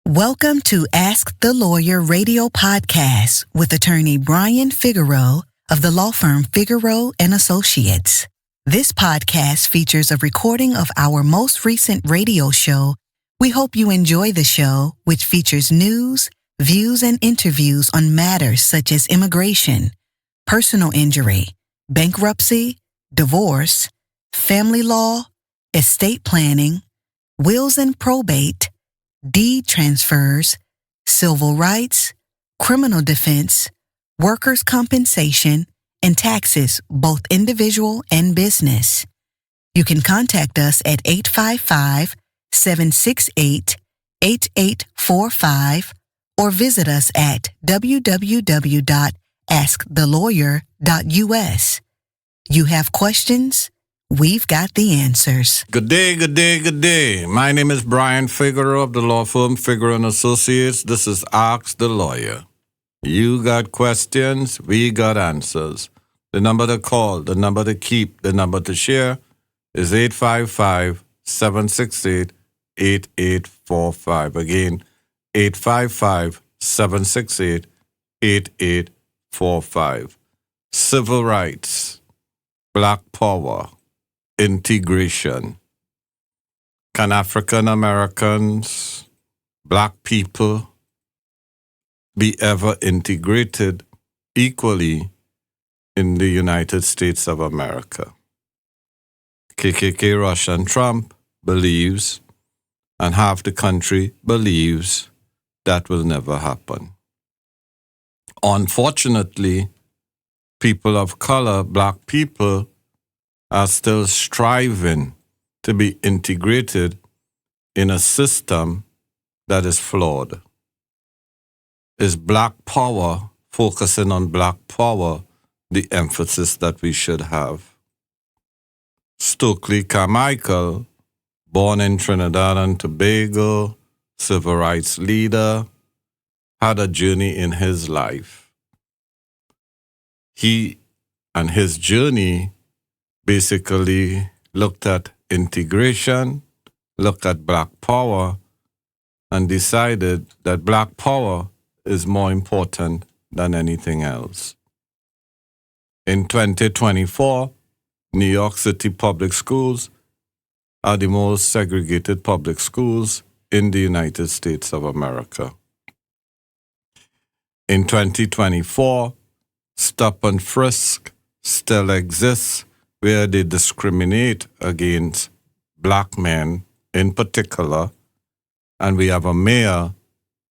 Welcome to Ask the Lawyer radio podcast with attorney Brian Figueroa of the law firm Figueroa and Associates. This podcast features a recording of our most recent radio show. We hope you enjoy the show, which features news, views, and interviews on matters such as immigration, personal injury, bankruptcy, divorce, family law, estate planning, wills and probate, deed transfers, civil rights, criminal defense, workers' compensation, and taxes, both individual and business. You can contact us at 855-768-8845 or visit us at www.askthelawyer.us. You have questions? We've got the answers. Good day, good day, good day. My name is Brian Figueroa of the law firm Figueroa and Associates. This is Ask the Lawyer. You got questions, we got answers. The number to call, the number to keep, the number to share is 855-768-8845. Again, 855-768-8845. Civil rights, Black power, integration. Can African Americans, Black people, be ever integrated equally in the United States of America? KKK, Russia, and Trump believes, and half the country believes, that will never happen. Unfortunately, people of color, Black people, are still striving to be integrated in a system that is flawed. Is Black power, focusing on Black power, the emphasis that we should have? Stokely Carmichael, born in Trinidad and Tobago, civil rights leader, had a journey in his life. He and his journey basically looked at integration, looked at Black power, and decided that Black power is more important than anything else. In 2024, New York City public schools are the most segregated public schools in the United States of America. In 2024, stop and frisk still exists, where they discriminate against Black men in particular, and we have a mayor,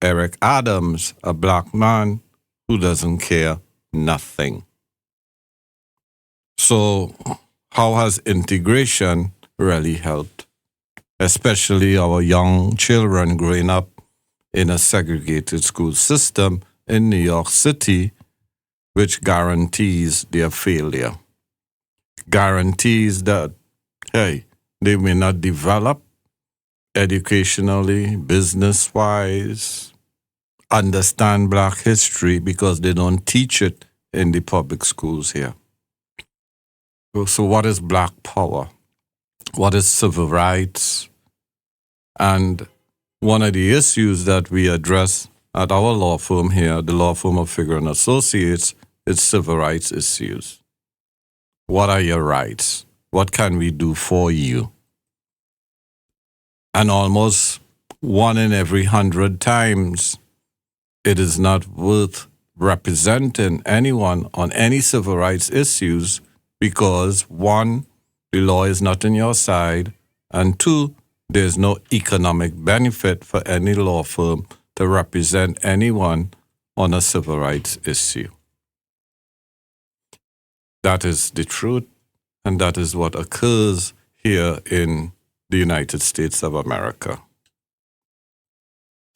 Eric Adams, a Black man who doesn't care nothing. So how has integration really helped, especially our young children growing up in a segregated school system in New York City, which guarantees their failure? Guarantees that, hey, they may not develop educationally, business-wise, understand Black history because they don't teach it in the public schools here. So what is Black power? What is civil rights? And one of the issues that we address at our law firm here, the law firm of Figueroa and Associates, is civil rights issues. What are your rights? What can we do for you? And almost 1 in every 100 times, it is not worth representing anyone on any civil rights issues because 1, the law is not on your side, and 2, there's no economic benefit for any law firm to represent anyone on a civil rights issue. That is the truth, and that is what occurs here in the United States of America.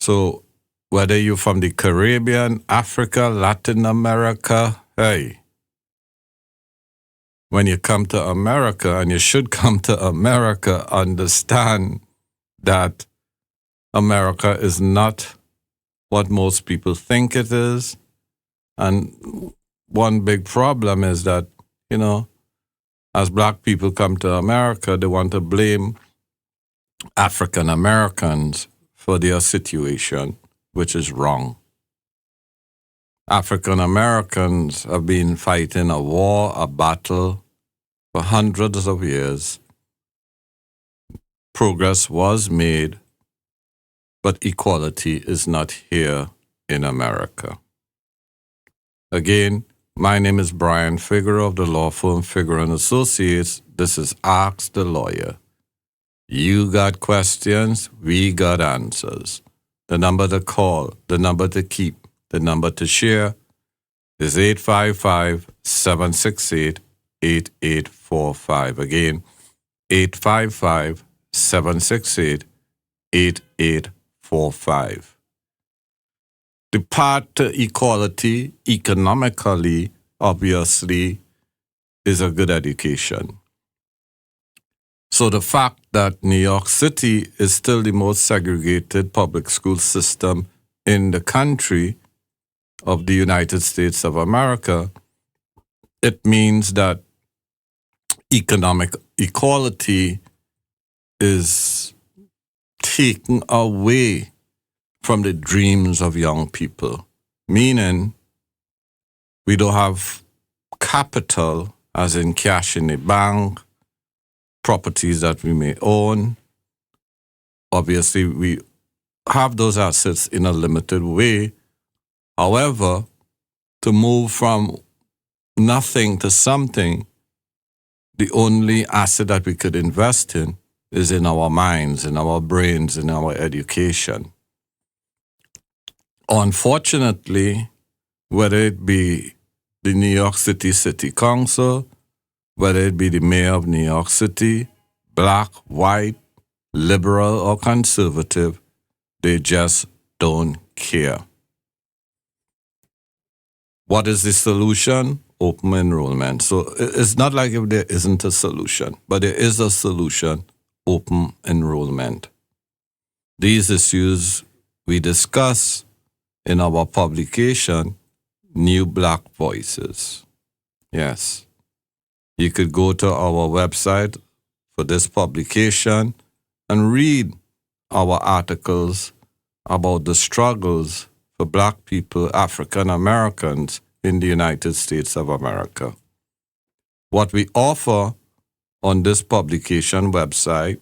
So whether you're from the Caribbean, Africa, Latin America, hey, when you come to America, and you should come to America, understand that America is not what most people think it is. And one big problem is that, as Black people come to America, they want to blame African Americans for their situation, which is wrong. African Americans have been fighting a war, a battle for hundreds of years. Progress was made, but equality is not here in America. Again, my name is Brian Figueroa of the law firm Figueroa and Associates. This is Ask the Lawyer. You got questions, we got answers. The number to call, the number to keep, the number to share is 855-768-8845. Again, 855-768-8845. The path to equality economically, obviously, is a good education. So the fact that New York City is still the most segregated public school system in the country of the United States of America, it means that economic equality is taken away from the dreams of young people, meaning we don't have capital, as in cash in the bank, properties that we may own. Obviously, we have those assets in a limited way. However, to move from nothing to something, the only asset that we could invest in is in our minds, in our brains, in our education. Unfortunately, whether it be the New York City City Council, whether it be the mayor of New York City, black, white, liberal, or conservative, they just don't care. What is the solution? Open enrollment. So it's not like if there isn't a solution, but there is a solution: open enrollment. These issues we discuss in our publication, New Black Voices. Yes. You could go to our website for this publication and read our articles about the struggles for Black people, African Americans in the United States of America. What we offer on this publication website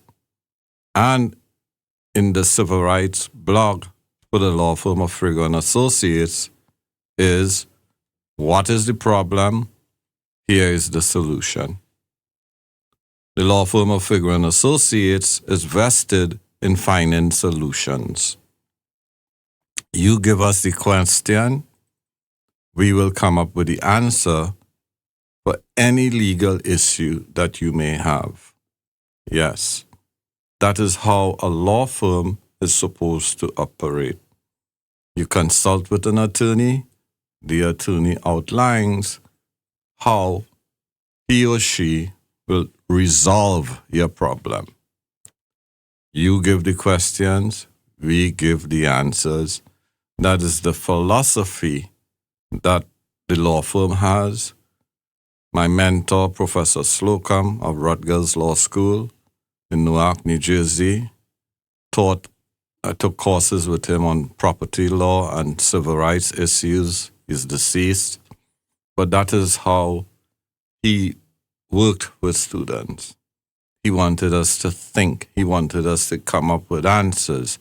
and in the civil rights blog for the law firm of Figueroa and Associates is: what is the problem? Here is the solution. The law firm of Figueroa and Associates is vested in finding solutions. You give us the question, we will come up with the answer for any legal issue that you may have. Yes, that is how a law firm is supposed to operate. You consult with an attorney, the attorney outlines how he or she will resolve your problem. You give the questions, we give the answers. That is the philosophy that the law firm has. My mentor, Professor Slocum of Rutgers Law School in Newark, New Jersey, I took courses with him on property law and civil rights issues. He's deceased. But that is how he worked with students. He wanted us to think. He wanted us to come up with answers.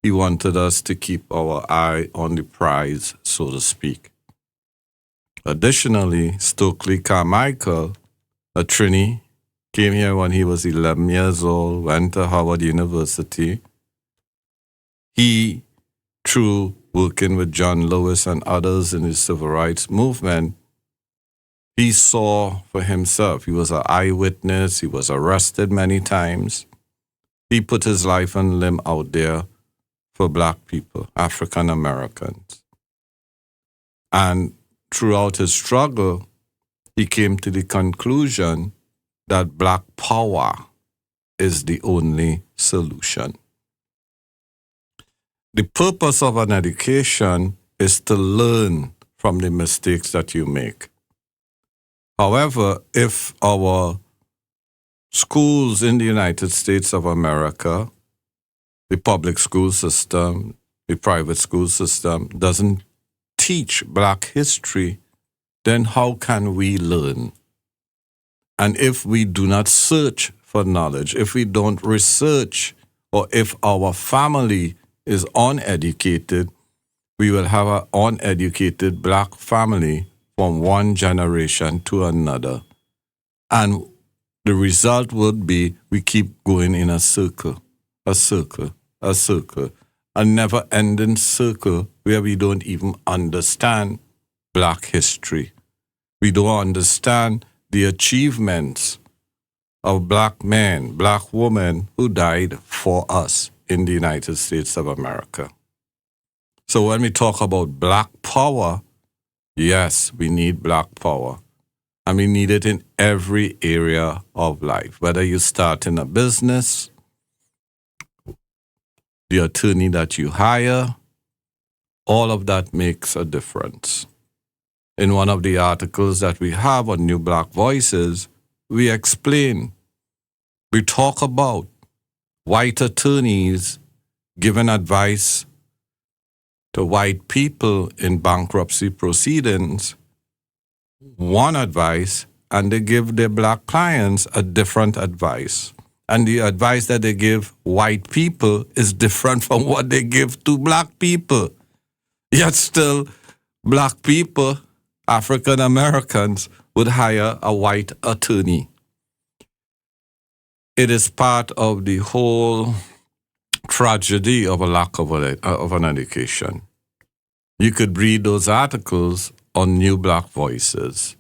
He wanted us to keep our eye on the prize, so to speak. Additionally, Stokely Carmichael, a Trini, came here when he was 11 years old, went to Howard University. He, through working with John Lewis and others in the civil rights movement, he saw for himself. He was an eyewitness. He was arrested many times. He put his life and limb out there for Black people, African Americans. And throughout his struggle, he came to the conclusion that Black power is the only solution. The purpose of an education is to learn from the mistakes that you make. However, if our schools in the United States of America, the public school system, the private school system doesn't teach Black history, then how can we learn? And if we do not search for knowledge, if we don't research, or if our family is uneducated, we will have an uneducated Black family from one generation to another. And the result would be we keep going in a circle, a never-ending circle where we don't even understand Black history. We don't understand the achievements of Black men, Black women who died for us in the United States of America. So when we talk about Black power, yes, we need Black power. And we need it in every area of life. Whether you start in a business, the attorney that you hire, all of that makes a difference. In one of the articles that we have on New Black Voices, we explain, we talk about white attorneys giving advice to white people in bankruptcy proceedings, one advice, and they give their Black clients a different advice. And the advice that they give white people is different from what they give to Black people. Yet still, Black people, African Americans, would hire a white attorney. It is part of the whole tragedy of a lack of an education. You could read those articles on New Black Voices.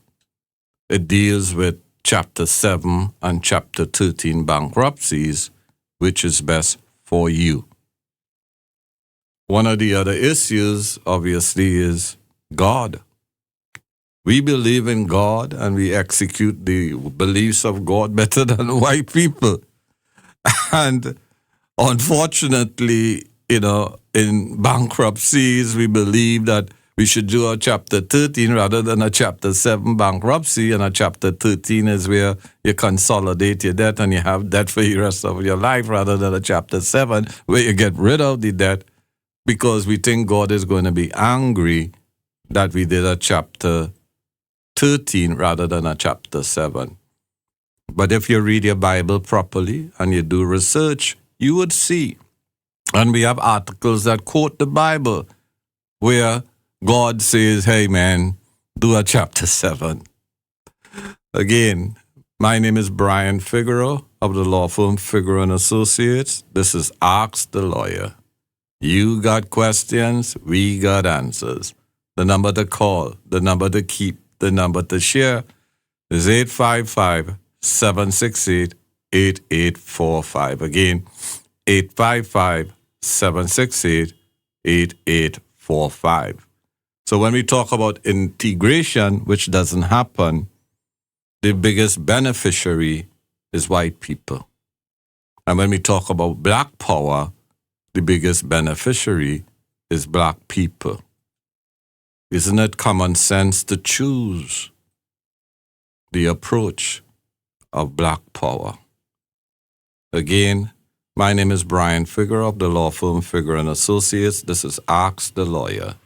It deals with Chapter 7 and Chapter 13 bankruptcies, which is best for you. One of the other issues, obviously, is God. We believe in God and we execute the beliefs of God better than white people. And unfortunately, in bankruptcies, we believe that we should do a Chapter 13 rather than a Chapter 7 bankruptcy. And a Chapter 13 is where you consolidate your debt and you have debt for the rest of your life, rather than a Chapter 7 where you get rid of the debt, because we think God is going to be angry that we did a Chapter 13 rather than a Chapter 7. But if you read your Bible properly and you do research, you would see. And we have articles that quote the Bible where God says, hey man, do a Chapter 7. Again, my name is Brian Figueroa of the law firm Figueroa and Associates. This is Ask the Lawyer. You got questions, we got answers. The number to call, the number to keep, the number to share is 855-768-8845. Again, 855-768-8845. So when we talk about integration, which doesn't happen, the biggest beneficiary is white people. And when we talk about Black power, the biggest beneficiary is Black people. Isn't it common sense to choose the approach of Black power? Again, my name is Brian Figueroa of the law firm Figueroa and Associates. This is Ask the Lawyer.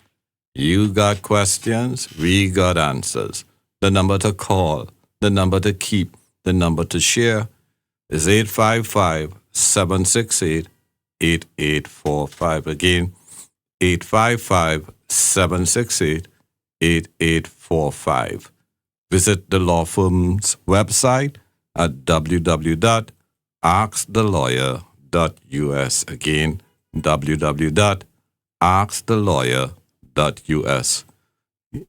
You got questions, we got answers. The number to call, the number to keep, the number to share is 855-768-8845. Again, 855-768-8845. Visit the law firm's website at www.askthelawyer.us. Again, www.askthelawyer.us.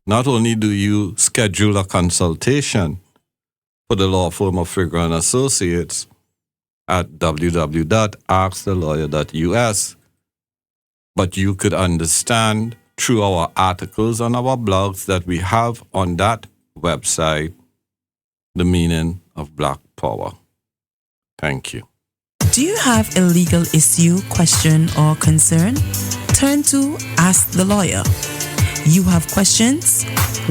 Not only do you schedule a consultation for the law firm of Figueroa and Associates at www.askthelawyer.us, but you could understand through our articles on our blogs that we have on that website the meaning of Black power. Thank you. Do you have a legal issue, question, or concern? Turn to Ask the Lawyer. You have questions?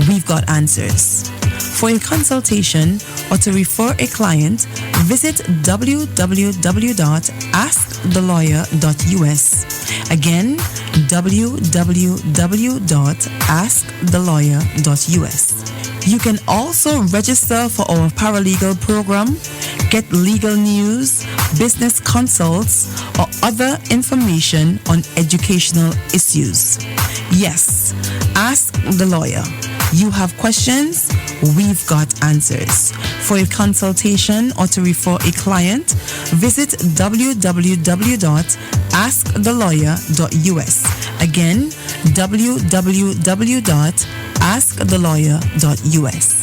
We've got answers. For a consultation or to refer a client, visit www.askthelawyer.us. Again, www.askthelawyer.us. You can also register for our paralegal program, get legal news, business consults, or other information on educational issues. Yes, ask the lawyer. You have questions, we've got answers. For a consultation or to refer a client, visit www.askthelawyer.us. Again, www.askthelawyer.us.